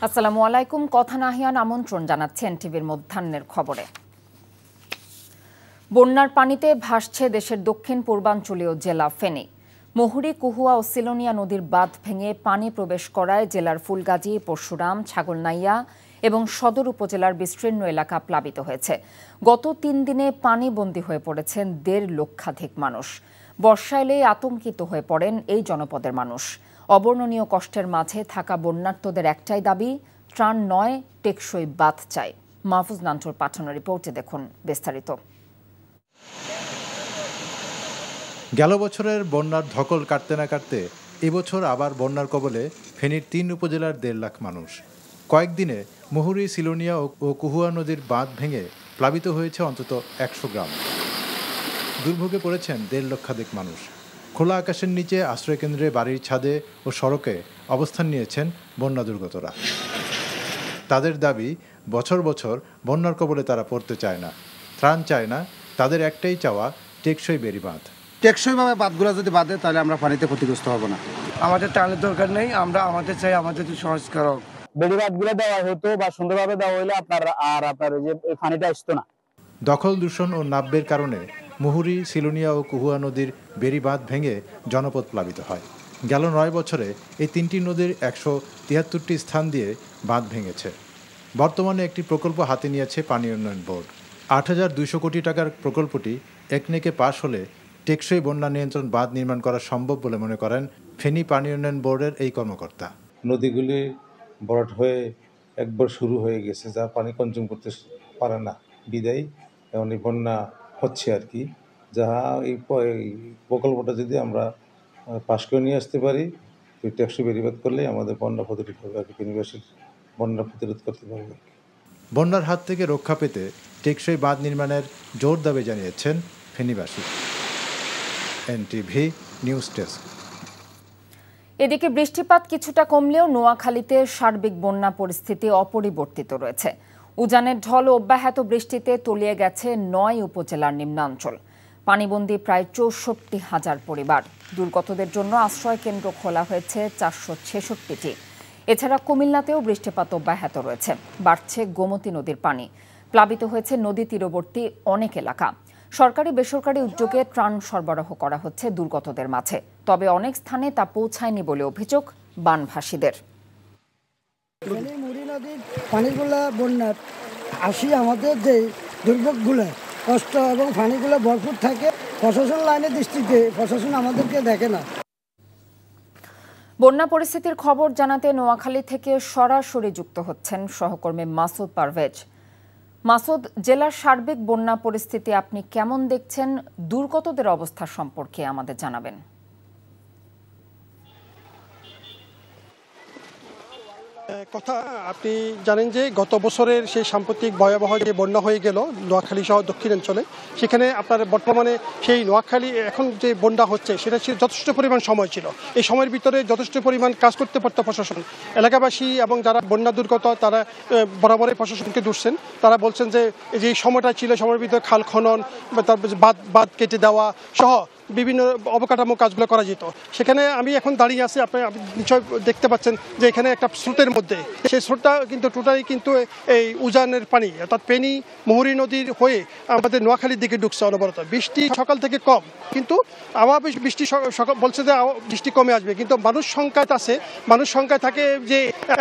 আসসালামু আলাইকুম। কথা নাহিয়ান আমন্ত্রণ জানাচ্ছি এনটিভির মধ্যাহ্নের খবরে। বন্যার পানিতে ভাসছে দেশের দক্ষিণ পূর্বাঞ্চলীয় জেলা ফেনী। মুহুরী, কুহুয়া ও সিলোনিয়া নদীর বাঁধ ভেঙে পানি প্রবেশ করায় জেলার ফুলগাজী, পরশুরাম, ছাগলনাইয়া এবং সদর উপজেলার বিস্তীর্ণ এলাকা প্লাবিত হয়েছে। গত ৩ দিনে পানিবন্দী হয়ে পড়েছেন ১.৫ লক্ষাধিক মানুষ। বর্ষা এলেই আতঙ্কিত হয়ে পড়েন এই জনপদের মানুষ। অবর্ণনীয় কষ্টের মাঝে থাকা বন্যার্তদের একটাই দাবি, ত্রাণ নয়, টেকসই বাঁধ চাই। মাহফুজ নান্টুর পাঠানো রিপোর্টে দেখুন বিস্তারিত। গেল বছরের বন্যার ধকল কাটতে না কাটতে এবছর আবার বন্যার কবলে ফেনীর ৩ উপজেলার ১.৫ লাখ মানুষ। কয়েকদিনে মুহুরী, সিলোনিয়া ও কুহুয়া নদীর বাঁধ ভেঙে প্লাবিত হয়েছে অন্তত ১০০ গ্রাম। দুর্ভোগে পড়েছেন ১.৫ লক্ষাধিক মানুষ। খোলা আকাশের নিচে আশ্রয়কেন্দ্রে, বাড়ির ছাদে ও সড়কে অবস্থান নিয়েছেন বন্যা দুর্গতরা। তাদের দাবি, বছর বছর বন্যার কবলে তারা পড়তে চায় না, ত্রাণ চায় না। তাদের একটাই চাওয়া, টেকসই বেড়ি বাঁধ। টেকসইভাবে বাঁধগুলো যদি বাঁধে তাহলে আমরা পানিতে ক্ষতিগ্রস্ত হব না। আমাদের ত্রাণের দরকার নেই, আমাদের চাই আমাদের সংস্কার হোক। বেড়িবাঁধগুলো দেওয়া হতো বা সুন্দরভাবে দেওয়া হইলে আপনার যে এই পানিটা আসতো না। দখল, দূষণ ও নাব্যের কারণে মুহুরী, সিলোনিয়া ও কুহুয়া নদীর বেড়ি বাঁধ ভেঙে জনপদ প্লাবিত হয়। গেল ৯ বছরে এই ৩টি নদীর ১৭৩টি স্থান দিয়ে বাঁধ ভেঙেছে। বর্তমানে একটি প্রকল্প হাতে নিয়েছে পানি উন্নয়ন বোর্ড। ৮,২০০ কোটি টাকার প্রকল্পটি একনেকে পাশ হলে টেকসই বন্যা নিয়ন্ত্রণ বাঁধ নির্মাণ করা সম্ভব বলে মনে করেন ফেনী পানি উন্নয়ন বোর্ডের এই কর্মকর্তা। নদীগুলি ভরাট হয়ে একবার শুরু হয়ে গেছে, যা পানি কনজিউম করতে পারে না, বিদায় এমন বন্যা হচ্ছে আর কি। যাহা এই প্রকল্পটা যদি আমরা পাশ করে নিয়ে আসতে পারি, টেকসই বেড়িবাঁধ করলে আমাদের বন্যা প্রতিরোধ হবে আর কি, ফেনীবাসীর বন্যা প্রতিরোধ করতে পারবে। বন্যার হাত থেকে রক্ষা পেতে টেকসই বাঁধ নির্মাণের জোর দাবি জানিয়েছেন ফেনীবাসী। NTV news desk. এদিকে বৃষ্টিপাত কিছুটা কমলেও নোয়াখালীতে সার্বিক বন্যা পরিস্থিতি অপরিবর্তিত রয়েছে। উজানের ঢল ও অব্যাহত বৃষ্টিতে তলিয়ে গেছে ৯ উপজেলার নিম্নাঞ্চল। পানিবন্দী প্রায় ৬৪,০০০ পরিবার। দুর্গতদের জন্য আশ্রয় কেন্দ্র খোলা হয়েছে ৪৬৬টি। এছাড়া কুমিল্লাতেও বৃষ্টিপাত অব্যাহত রয়েছে। বাড়ছে গোমতী নদীর পানি। প্লাবিত হয়েছে নদী তীরবর্তী অনেক এলাকা। সরকারি বেসরকারি উদ্যোগে ত্রাণ সরবরাহ করা হচ্ছে দুর্গতদের মাঝে, তবে অনেক স্থানে তা পৌঁছায়নি বলে অভিযোগ বানভাসীদের। মুহুরী নদীর পানিগুলা বন্যার আমাদের যে দুর্ভোগগুলো, কষ্ট এবং পানিগুলো ভরপুর থাকে, প্রশাসন লাইনে দৃষ্টিতে প্রশাসন আমাদেরকে দেখে না। বন্যা পরিস্থিতির খবর জানাতে নোয়াখালী থেকে সরাসরি যুক্ত হচ্ছেন সহকর্মী মাসুদ পারভেজ। মাসুদ, জেলার সার্বিক বন্যা পরিস্থিতি আপনি কেমন দেখছেন? দুর্গতদের অবস্থা সম্পর্কে আমাদের জানাবেন। কথা আপনি জানেন যে গত বছরের সেই সাম্প্রতিক ভয়াবহ যে বন্যা হয়ে গেল নোয়াখালী সহ দক্ষিণাঞ্চলে, সেখানে আপনার বর্তমানে সেই নোয়াখালী এখন যে বন্যা হচ্ছে সেটা ছিল যথেষ্ট পরিমাণ সময় ছিল। এই সময়ের ভিতরে যথেষ্ট পরিমাণ কাজ করতে পারত প্রশাসন। এলাকাবাসী এবং যারা বন্যা দুর্গত তারা বরাবরই প্রশাসনকে দুষছেন। তারা বলছেন যে এই সময়টা ছিল, সময়ের ভিতরে খাল খনন, তারপর বাঁধ কেটে দেওয়া সহ বিভিন্ন অবকাঠামো কাজগুলো করা যেত। সেখানে আমি এখন দাঁড়িয়ে আছি, আপনি নিশ্চয় দেখতে পাচ্ছেন যে এখানে একটা স্রোতের মধ্যে, সেই স্রোতটা কিন্তু টোটালি কিন্তু এই উজানের পানি, অর্থাৎ ফেনী মুহুরী নদীর হয়ে আমাদের নোয়াখালীর দিকে ঢুকছে অনবরত। বৃষ্টি সকাল থেকে কম, কিন্তু আবার বৃষ্টি বলছে যে বৃষ্টি কমে আসবে, কিন্তু মানুষ সংখ্যায় আছে, মানুষ সংখ্যায় থাকে যে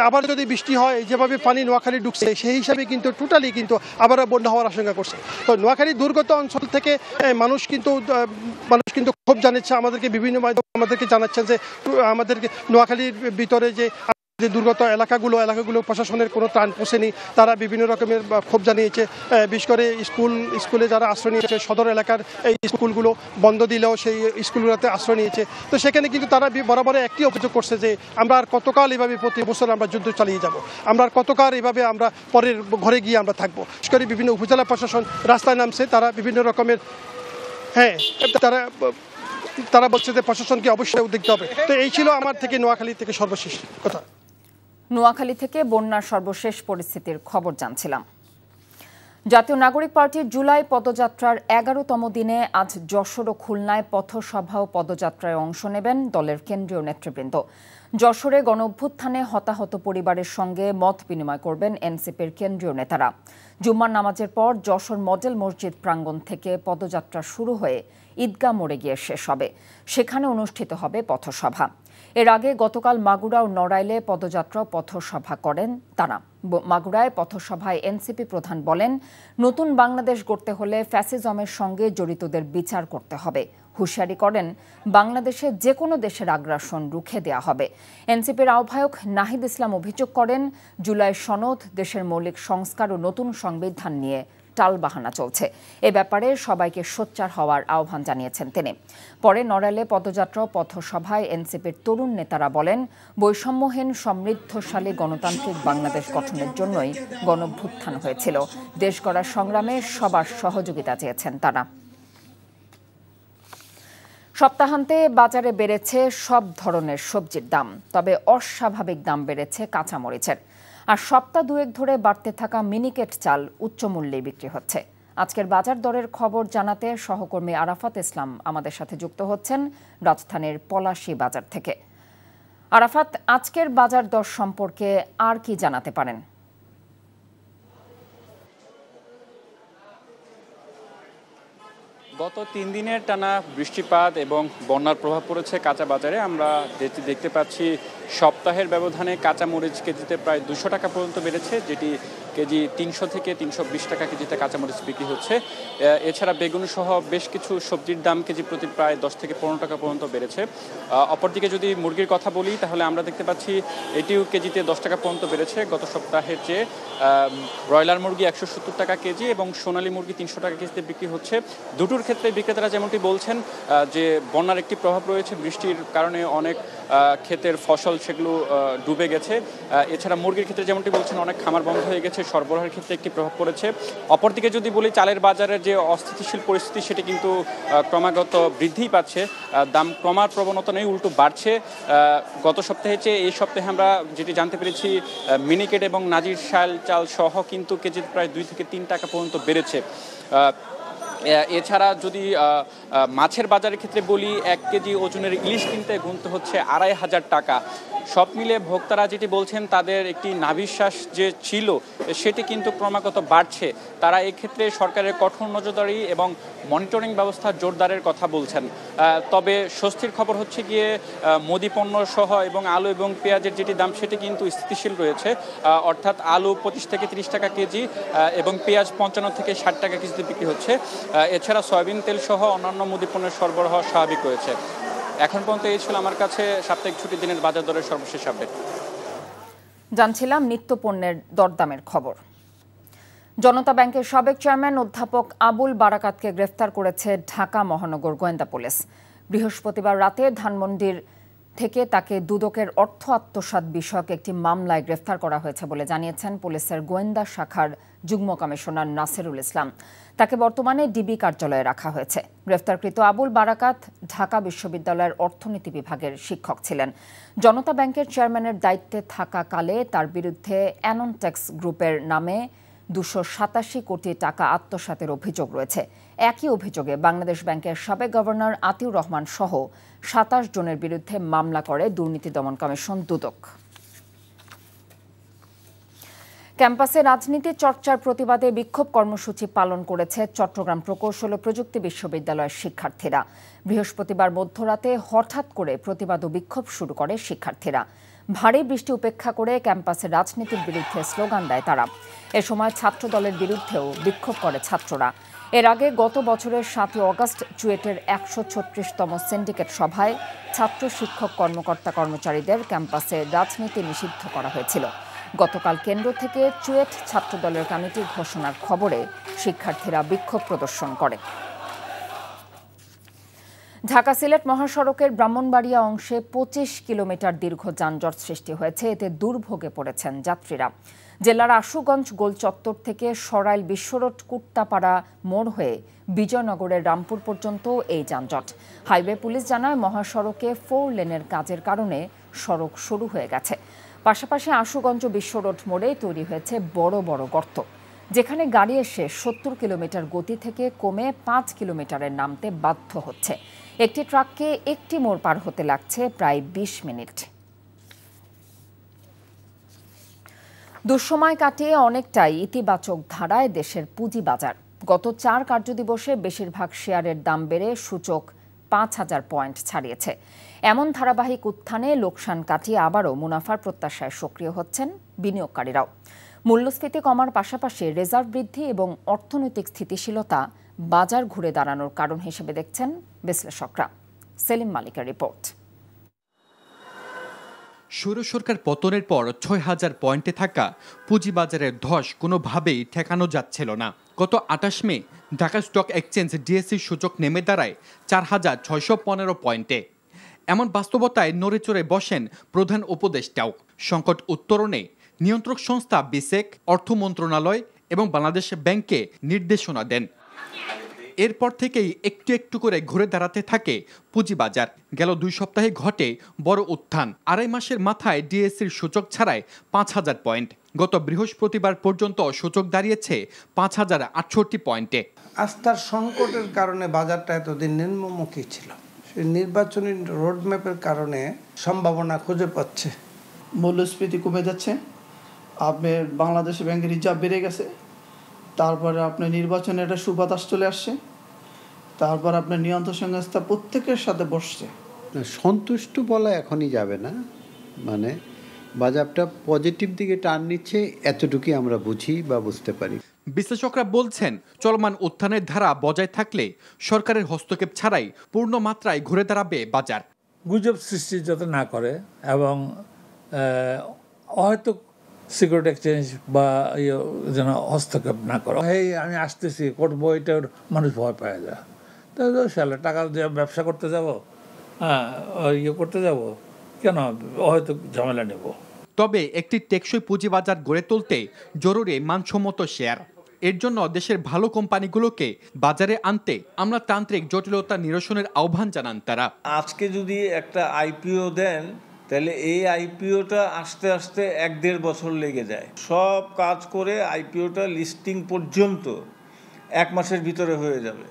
আবার যদি বৃষ্টি হয়, যেভাবে পানি নোয়াখালী ঢুকছে সেই হিসাবে কিন্তু টোটালি কিন্তু আবারও বন্যা হওয়ার আশঙ্কা করছে। তো নোয়াখালী দুর্গত অঞ্চল থেকে মানুষ কিন্তু ক্ষোভ জানাচ্ছে, আমাদেরকে বিভিন্ন মাধ্যমে আমাদেরকে জানাচ্ছেন যে আমাদেরকে নোয়াখালীর ভিতরে যে দুর্গত এলাকাগুলো প্রশাসনের কোনো ত্রাণ পৌঁছেনি। তারা বিভিন্ন রকমের ক্ষোভ জানিয়েছে। বিশেষ করে স্কুলে যারা আশ্রয় নিয়েছে, সদর এলাকার এই স্কুলগুলো বন্ধ দিলেও সেই স্কুলগুলোতে আশ্রয় নিয়েছে। তো সেখানে কিন্তু তারা বরাবর একটি অভিযোগ করছে যে আমরা আর কতকাল এভাবে প্রতি বছর আমরা যুদ্ধ চালিয়ে যাব, আমরা আর কতকাল এভাবে আমরা পরের ঘরে গিয়ে আমরা থাকবো। বিশেষ করে বিভিন্ন উপজেলা প্রশাসন রাস্তায় নামছে, তারা বিভিন্ন রকমের তারা বলছে যে প্রশাসনকে অবশ্যই উদ্যোগ দিতে হবে। তো এই ছিল আমার থেকে নোয়াখালী থেকে সর্বশেষ কথা। নোয়াখালী থেকে বন্যার সর্বশেষ পরিস্থিতির খবর জানছিলাম। জাতীয় নাগরিক পার্টির জুলাই পদযাত্রার ১১তম দিনে আজ যশোর ও খুলনায় পথসভা ও পদযাত্রায় অংশ নেবেন দলের কেন্দ্রীয় নেতৃবৃন্দ। যশোরে গণঅভ্যুত্থানে হতাহত পরিবারের সঙ্গে মত বিনিময় করবেন এনসিপির কেন্দ্রীয় নেতারা। জুম্মার নামাজের পর যশোর মডেল মসজিদ প্রাঙ্গণ থেকে পদযাত্রা শুরু হয়ে ঈদগাহ মোড়ে গিয়ে শেষ হবে। সেখানে অনুষ্ঠিত হবে পথসভা। এর আগে গতকাল মাগুরা ও নড়াইলে পদযাত্রা ও পথসভা করেন তারা। মাগুরায় পথসভায় এনসিপি প্রধান বলেন, নতুন বাংলাদেশ গড়তে হলে ফ্যাসিজমের সঙ্গে জড়িতদের বিচার করতে হবে। হুঁশিয়ারি করেন, বাংলাদেশে যে কোনো দেশের আগ্রাসন রুখে দেয়া হবে। এনসিপির আহ্বায়ক নাহিদ ইসলাম অভিযোগ করেন, জুলাই সনদ, দেশের মৌলিক সংস্কার ও নতুন সংবিধান নিয়ে টালবাহানা চলছে। এ ব্যাপারে সবাইকে সোচ্চার হওয়ার আহ্বান জানিয়েছেন তিনি। পরে নড়াইলে পদযাত্রা ও পথসভায় এনসিপির তরুণ নেতারা বলেন, বৈষম্যহীন সমৃদ্ধশালী গণতান্ত্রিক বাংলাদেশ গঠনের জন্যই গণঅভ্যুত্থান হয়েছিল। দেশ গড়ার সংগ্রামে সবার সহযোগিতা চেয়েছেন তারা। সপ্তাহান্তে বাজারে বেড়েছে সব ধরনের সবজির দাম, তবে অস্বাভাবিক দাম বেড়েছে কাঁচামরিচের। আর সপ্তাহ দুয়েক ধরে বাড়তে থাকা মিনিকেট চাল উচ্চ মূল্যে বিক্রি হচ্ছে। আজকের বাজার দরের খবর জানাতে সহকর্মী আরাফাত ইসলাম আমাদের সাথে যুক্ত হচ্ছেন রাজধানীর পলাশী বাজার থেকে। আরাফাত, আজকের বাজার দর সম্পর্কে আর কি জানাতে পারেন? গত 3 দিনের টানা বৃষ্টিপাত এবং বন্যার প্রভাব পড়েছে কাঁচা বাজারে। আমরা দেখতে পাচ্ছি সপ্তাহের ব্যবধানে কাঁচা মরিচ কেজিতে প্রায় 200 টাকা পর্যন্ত বেড়েছে, যেটি কেজি 300 থেকে 320 টাকা কেজিতে কাঁচামরিচ বিক্রি হচ্ছে। এছাড়া বেগুন সহ বেশ কিছু সবজির দাম কেজি প্রতি প্রায় 10 থেকে 15 টাকা পর্যন্ত বেড়েছে। অপরদিকে যদি মুরগির কথা বলি, তাহলে আমরা দেখতে পাচ্ছি এটিও কেজিতে 10 টাকা পর্যন্ত বেড়েছে গত সপ্তাহের চেয়ে। ব্রয়লার মুরগি 170 টাকা কেজি এবং সোনালী মুরগি 300 টাকা কেজিতে বিক্রি হচ্ছে। দুটোর ক্ষেত্রে বিক্রেতারা যেমনটি বলছেন যে বন্যার একটি প্রভাব রয়েছে, বৃষ্টির কারণে অনেক ক্ষেতের ফসল সেগুলো ডুবে গেছে। এছাড়া মুরগির ক্ষেত্রে যেমনটি বলছেন অনেক খামার বন্ধ হয়ে গেছে, সরবরাহের ক্ষেত্রে একটি প্রভাব পড়েছে। অপরদিকে যদি বলি, চালের বাজারের যে অস্থিতিশীল পরিস্থিতি সেটি কিন্তু ক্রমাগত বৃদ্ধিই পাচ্ছে। দাম কমার প্রবণতা নেই, উল্টো বাড়ছে। গত সপ্তাহে চেয়ে এই সপ্তাহে আমরা যেটি জানতে পেরেছি, মিনিকেট এবং নাজির শাল চাল সহ কিন্তু কেজিতে প্রায় 2 থেকে 3 টাকা পর্যন্ত বেড়েছে। এছাড়া যদি মাছের বাজারের ক্ষেত্রে বলি, 1 কেজি ওজনের ইলিশ কিনতে গুনতে হচ্ছে 2500 টাকা। সব মিলে ভোক্তারা যেটি বলছেন, তাদের একটি নাভিশ্বাস যে ছিল সেটি কিন্তু ক্রমাগত বাড়ছে। তারা এক্ষেত্রে সরকারের কঠোর নজরদারি এবং মনিটরিং ব্যবস্থা জোরদারের কথা বলছেন। তবে স্বস্তির খবর হচ্ছে গিয়ে মুদি পণ্য সহ এবং আলু এবং পেঁয়াজের যেটি দাম সেটি কিন্তু স্থিতিশীল রয়েছে। অর্থাৎ আলু 25 থেকে 30 টাকা কেজি এবং পেঁয়াজ 55 থেকে 60 টাকা কেজিতে বিক্রি হচ্ছে। এছাড়া সয়াবিন তেল সহ অন্যান্য মুদি পণ্যের সরবরাহ স্বাভাবিক রয়েছে। এখন পর্যন্ত এই ছিল আমার কাছে সাপ্তাহিক ছুটির দিনের বাজার দরের সর্বশেষ আপডেট। জানছিলাম নিত্য পণ্যের দরদামের খবর। জনতা ব্যাংকের সাবেক চেয়ারম্যান অধ্যাপক আবুল বারাকাতকে গ্রেফতার করেছে ঢাকা মহানগর গোয়েন্দা পুলিশ। বৃহস্পতিবার রাতে ধানমন্ডির থেকে তাকে দুদকের অর্থ আত্মসাৎ বিষয়ক একটি মামলায় গ্রেফতার করা হয়েছে বলে জানিয়েছেন পুলিশের গোয়েন্দা শাখার যুগ্ম কমিশনার নাসিরুল ইসলাম। তাকে বর্তমানে ডিবি কার্যালয়ে রাখা হয়েছে। গ্রেফতারকৃত আবুল বারাকাত ঢাকা বিশ্ববিদ্যালয়ের অর্থনীতি বিভাগের শিক্ষক ছিলেন। জনতা ব্যাংকের চেয়ারম্যানের দায়িত্বে থাকাকালে তার বিরুদ্ধে অ্যাননটেক্স গ্রুপের নামে 287 কোটি টাকা আত্মসাতের অভিযোগ রয়েছে। একই অভিযোগে বাংলাদেশ ব্যাংকের সাবেক গভর্নর আতিউর রহমান সহ 27 জনের বিরুদ্ধে মামলা করে দুর্নীতি দমন কমিশন দুদক। ক্যাম্পাসে রাজনীতি চর্চার প্রতিবাদে বিক্ষোভ কর্মসূচি পালন করেছে চট্টগ্রাম প্রকৌশল ও প্রযুক্তি বিশ্ববিদ্যালয়ের শিক্ষার্থীরা। বৃহস্পতিবার মধ্যরাতে হঠাৎ করে প্রতিবাদ ও বিক্ষোভ শুরু করে শিক্ষার্থীরা। ভারী বৃষ্টি উপেক্ষা করে ক্যাম্পাসে রাজনীতির বিরুদ্ধে স্লোগান দেয় তারা। এ সময় ছাত্র দলের বিরুদ্ধেও বিক্ষোভ করে ছাত্ররা। এর আগে গত বছরের 7 অগস্ট চুয়েটের 136তম সিন্ডিকেট সভায় ছাত্র শিক্ষক কর্মকর্তা কর্মচারীদের ক্যাম্পাসে রাজনীতি নিষিদ্ধ করা হয়েছিল। গতকাল কেন্দ্র থেকে চুয়েট ছাত্র দলের কমিটি ঘোষণার খবরে শিক্ষার্থীরা বিক্ষোভ প্রদর্শন করে। ঢাকা সিলেট মহাসড়কের ব্রাহ্মণবাড়িয়া অংশে 25 কিলোমিটার দীর্ঘ যানজট সৃষ্টি হয়েছে। এতে দুর্ভোগে পড়েছেন যাত্রীরা। জেলার আশুগঞ্জ গোল চত্বর থেকে সরাইল বিশ্বরোড কুট্টাপাড়া মোড় হয়ে বিজয়নগরের রামপুর পর্যন্ত এই যানজট। হাইওয়ে পুলিশ জানায়, মহাসড়কে 4 লেনের কাজের কারণে সড়ক সরু হয়ে গেছে। পাশাপাশি আশুগঞ্জ বিশ্বরোড মোড়ে তৈরি হয়েছে বড় বড় গর্ত, যেখানে গাড়ি এসে 70 কিলোমিটার গতি থেকে কমে 5 কিলোমিটারে নামতে বাধ্য হচ্ছে। একটি ট্রাককে একটি মোড় পার হতে লাগছে প্রায় 20 মিনিট। দুঃসময় কাটিয়ে অনেকটাই ইতিবাচক ধারায় দেশের পুঁজিবাজার। গত 4 কার্যদিবসে বেশিরভাগ শেয়ারের দাম বেড়ে সূচক 5,000 পয়েন্ট ছাড়িয়েছে। এমন ধারাবাহিক উত্থানে লোকসান কাটিয়ে আবারও মুনাফার প্রত্যাশায় সক্রিয় হচ্ছেন বিনিয়োগকারীরাও। মূল্যস্ফীতি কমার পাশাপাশি রিজার্ভ বৃদ্ধি এবং অর্থনৈতিক স্থিতিশীলতা বাজার ঘুরে দাঁড়ানোর কারণ হিসেবে দেখছেন বিশ্লেষকরা। সেলিম মালিকের রিপোর্ট। স্বৈর সরকার পতনের পর 6,000 পয়েন্টে থাকা পুঁজিবাজারের ধস কোনোভাবেই ঠেকানো যাচ্ছিল না। গত 28 মে ঢাকা স্টক এক্সচেঞ্জ ডিএসসি সূচক নেমে দাঁড়ায় 4,615 পয়েন্টে। এমন বাস্তবতায় নড়েচড়ে বসেন প্রধান উপদেষ্টাও। সংকট উত্তরণে নিয়ন্ত্রক সংস্থা বিসেক, অর্থ মন্ত্রণালয় এবং বাংলাদেশ ব্যাংককে নির্দেশনা দেন। এরপর থেকেই একটু একটু করে ঘুরে দাঁড়াতে থাকে পুঁজিবাজার। গেল 2 সপ্তাহে ঘটে বড় উত্থান। 2.5 মাসের মাথায় ডিএসসির সূচক ছাড়ায় 5,000 পয়েন্ট। গত বৃহস্পতিবার পর্যন্ত সূচক দাঁড়িয়েছে 5,068 পয়েন্টে। আস্থার সংকটের কারণে বাজারটা এতদিন নিম্নমুখী ছিল। সেই নির্বাচনী রোডম্যাপের কারণে সম্ভাবনা খুঁজে পাচ্ছে। মূল্যস্ফীতি কমে যাচ্ছে, আপনার বাংলাদেশ ব্যাংকের রিজার্ভ বেড়ে গেছে, তারপরে আপনার নির্বাচনে একটা সুবাতাস চলে আসছে, তারপর আপনার নিয়ন্ত্রণ সংস্থা প্রত্যেকের সাথে বসছে। সন্তুষ্ট বলা এখনই যাবে না, মানে বাজারটা পজিটিভ দিকে টার্ন নিচ্ছে, এতটুকুই আমরা বুঝি বা বুঝতে পারি। বিশ্লেষকরা বলছেন, চলমান উত্থানের ধারা বজায় থাকলে সরকারের হস্তক্ষেপ ছাড়াই পূর্ণ মাত্রায় ঘুরে দাঁড়াবে বাজার। গুজব সৃষ্টি যাতে না করে এবং হয়তো সিকিউরিটি এক্সচেঞ্জ বা যেন হস্তক্ষেপ না করো, এই আমি আসতেছি করবো, এটার মানুষ ভয় পায় যায়। তাই সালে টাকা দিয়ে ব্যবসা করতে যাব, করতে যাব কেন, হয়তো ঝামেলা নেব। তবে একটি টেকসই পুঁজিবাজার গড়ে তুলতে জরুরি মানসম্মত শেয়ার। এর জন্য দেশের ভালো কোম্পানিগুলোকে বাজারে আনতে আমলাতান্ত্রিক জটিলতা নিরসনের আহ্বান জানান তারা। আজকে যদি একটা আইপিও দেন তাহলে এই আইপিওটা আস্তে আস্তে 1-1.5 বছর লেগে যায়। সব কাজ করে আইপিওটা লিস্টিং পর্যন্ত 1 মাসের ভিতরে হয়ে যাবে।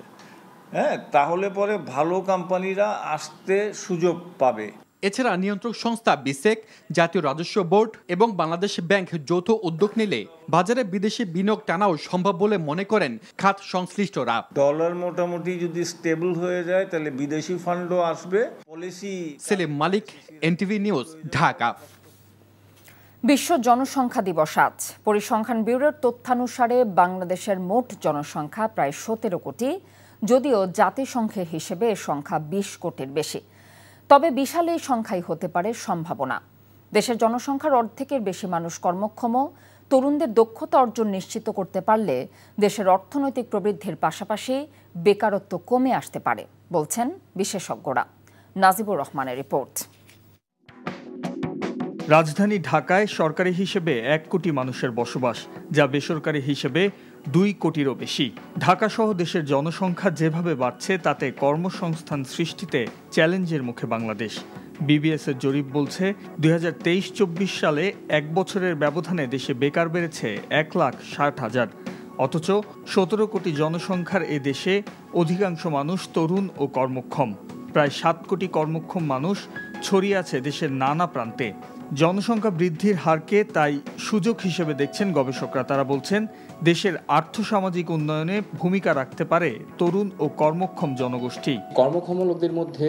হ্যাঁ, তাহলে পরে ভালো কোম্পানিরা আসতে সুযোগ পাবে। এছাড়া নিয়ন্ত্রক সংস্থা বিসেক, জাতীয় রাজস্ব বোর্ড এবং বাংলাদেশ ব্যাংক যৌথ উদ্যোগ নিলে বাজারে বিদেশি বিনিয়োগ টানাও সম্ভব বলে মনে করেন খাত সংশ্লিষ্টরা। ডলার মোটামুটি যদি স্টেবল হয়ে যায় তাহলে বিদেশি ফান্ডও আসবে। পলিসি। সেলিম মালিক, এনটিভি নিউজ, ঢাকা। বিশ্ব জনসংখ্যা দিবস আজ। পরিসংখ্যান ব্যুরোর তথ্যানুসারে বাংলাদেশের মোট জনসংখ্যা প্রায় 17 কোটি, যদিও জাতিসংঘের হিসেবে এ সংখ্যা 20 কোটির বেশি। তবে বিশাল এই সংখ্যাই হতে পারে সম্ভাবনা। দেশের জনসংখ্যার অর্ধেকের বেশি মানুষ কর্মক্ষম। তরুণদের দক্ষতা অর্জন নিশ্চিত করতে পারলে দেশের অর্থনৈতিক প্রবৃদ্ধির পাশাপাশি বেকারত্ব কমে আসতে পারে বলছেন বিশেষজ্ঞরা। নাজিবুর রহমানের রিপোর্ট। রাজধানী ঢাকায় সরকারি হিসেবে 1 কোটি মানুষের বসবাস, যা বেসরকারি হিসেবে 2 কোটিরও বেশি। ঢাকা সহ দেশের জনসংখ্যা যেভাবে বাড়ছে তাতে কর্মসংস্থান সৃষ্টিতে চ্যালেঞ্জের মুখে বাংলাদেশ। বিবিএসের জরিপ বলছে 2023-24 সালে 1 বছরের ব্যবধানে দেশে বেকার বেড়েছে 1,60,000। অথচ 17 কোটি জনসংখ্যার এ দেশে অধিকাংশ মানুষ তরুণ ও কর্মক্ষম। প্রায় 7 কোটি কর্মক্ষম মানুষ ছড়িয়ে আছে দেশের নানা প্রান্তে। জনসংখ্যা বৃদ্ধির হারকে তাই সুযোগ হিসেবে দেখছেন গবেষকরা। তারা বলছেন, দেশের আর্থসামাজিক উন্নয়নে ভূমিকা রাখতে পারে তরুণ ও কর্মক্ষম জনগোষ্ঠী। কর্মক্ষম লোকদের মধ্যে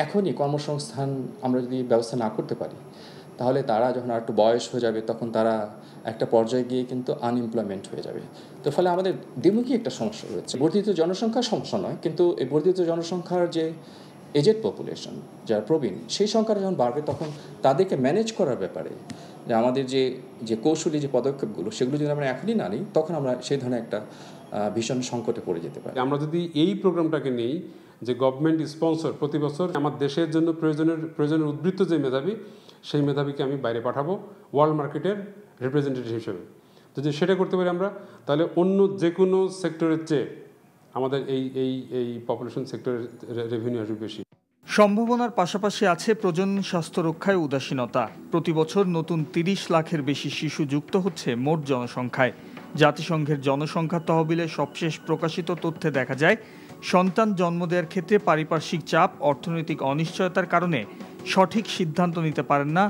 এখনই কর্মসংস্থান আমরা যদি ব্যবস্থা না করতে পারি, তাহলে তারা যখন আর একটু বয়স হয়ে যাবে তখন তারা একটা পর্যায়ে গিয়ে কিন্তু আনএমপ্লয়মেন্ট হয়ে যাবে। তো ফলে আমাদের দ্বিমুখী একটা সমস্যা রয়েছে। বর্ধিত জনসংখ্যার সমস্যা নয়, কিন্তু এই বর্ধিত জনসংখ্যার যে এজেড পপুলেশন, যারা প্রবীণ, সেই সংখ্যাটা যখন বাড়বে তখন তাদেরকে ম্যানেজ করার ব্যাপারে যে আমাদের যে কৌশলী যে পদক্ষেপগুলো, সেগুলো যদি আমরা এখনই না নিই তখন আমরা সেই ধরনের একটা ভীষণ সংকটে পড়ে যেতে পারি। আমরা যদি এই প্রোগ্রামটাকে নিই যে গভর্নমেন্ট স্পন্সর প্রতি বছর আমার দেশের জন্য প্রয়োজনের উদ্বৃত্ত যে মেধাবী, সেই মেধাবীকে আমি বাইরে পাঠাবো ওয়ার্ল্ড মার্কেটের রিপ্রেজেন্টেটিভ হিসেবে। যদি সেটা করতে পারি আমরা, তাহলে অন্য যে কোনো সেক্টরের চেয়ে আমাদের এই পপুলেশন সেক্টরের রেভিনিউ আসবে বেশি। সম্ভাবনার পাশাপাশি আছে প্রজনন স্বাস্থ্য রক্ষায় উদাসীনতা। প্রতি বছর নতুন 30 লাখের বেশি শিশু যুক্ত হচ্ছে মোট জনসংখ্যায়। জাতিসংঘের জনসংখ্যা তহবিলে সবশেষ প্রকাশিত তথ্যে দেখা যায়, সন্তান জন্ম দেওয়ার ক্ষেত্রে পারিপার্শ্বিক চাপ, অর্থনৈতিক অনিশ্চয়তার কারণে সঠিক সিদ্ধান্ত নিতে পারেন না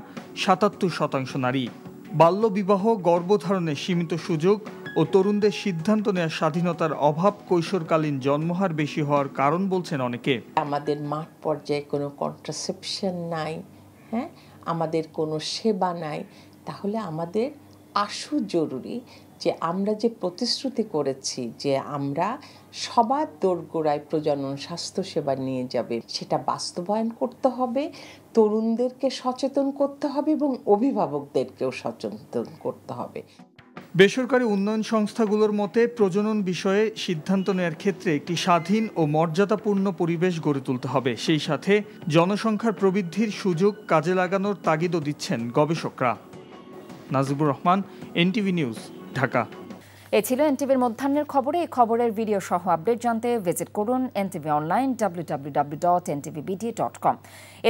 77% নারী। বাল্যবিবাহ, গর্ভধারণের সীমিত সুযোগ ও তরুণদের সিদ্ধান্ত নেওয়ার স্বাধীনতার অভাব, কৈশোরকালীন জন্মহার বেশি হওয়ার কারণ বলছেন অনেকে। আমাদের মাঠ পর্যায়ে কোনো কন্ট্রাসেপশন নাই, হ্যাঁ, আমাদের কোনো সেবা নাই, তাহলে আমাদের আশু জরুরি যে আমরা যে প্রতিশ্রুতি করেছি যে আমরা সবার দোরগোড়ায় প্রজনন স্বাস্থ্যসেবা নিয়ে যাবে, সেটা বাস্তবায়ন করতে হবে, তরুণদেরকে সচেতন করতে হবে এবং অভিভাবকদেরকেও সচেতন করতে হবে। বেসরকারি উন্নয়ন সংস্থাগুলোর মতে প্রজনন বিষয়ে সিদ্ধান্ত নেওয়ার ক্ষেত্রে একটি স্বাধীন ও মর্যাদাপূর্ণ পরিবেশ গড়ে তুলতে হবে। সেই সাথে জনসংখ্যার প্রবৃদ্ধির সুযোগ কাজে লাগানোর তাগিদও দিচ্ছেন গবেষকরা। Najibur Rahman, NTV news, Dhaka. এ ছিল এনটিভির মধ্যাহ্নের খবরে। এই খবরের ভিডিও সহ আপডেট জানতে ভিজিট করুন এনটিভি অনলাইন www.ntvbd.com।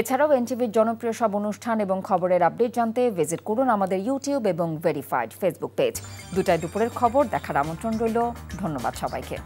এছাড়াও এনটিভির জনপ্রিয় সব অনুষ্ঠান এবং খবরের আপডেট জানতে ভিজিট করুন আমাদের ইউটিউব এবং ভেরিফাইড ফেসবুক পেজ। দুপুরের খবর দেখার আমন্ত্রণ রইল। ধন্যবাদ সবাইকে।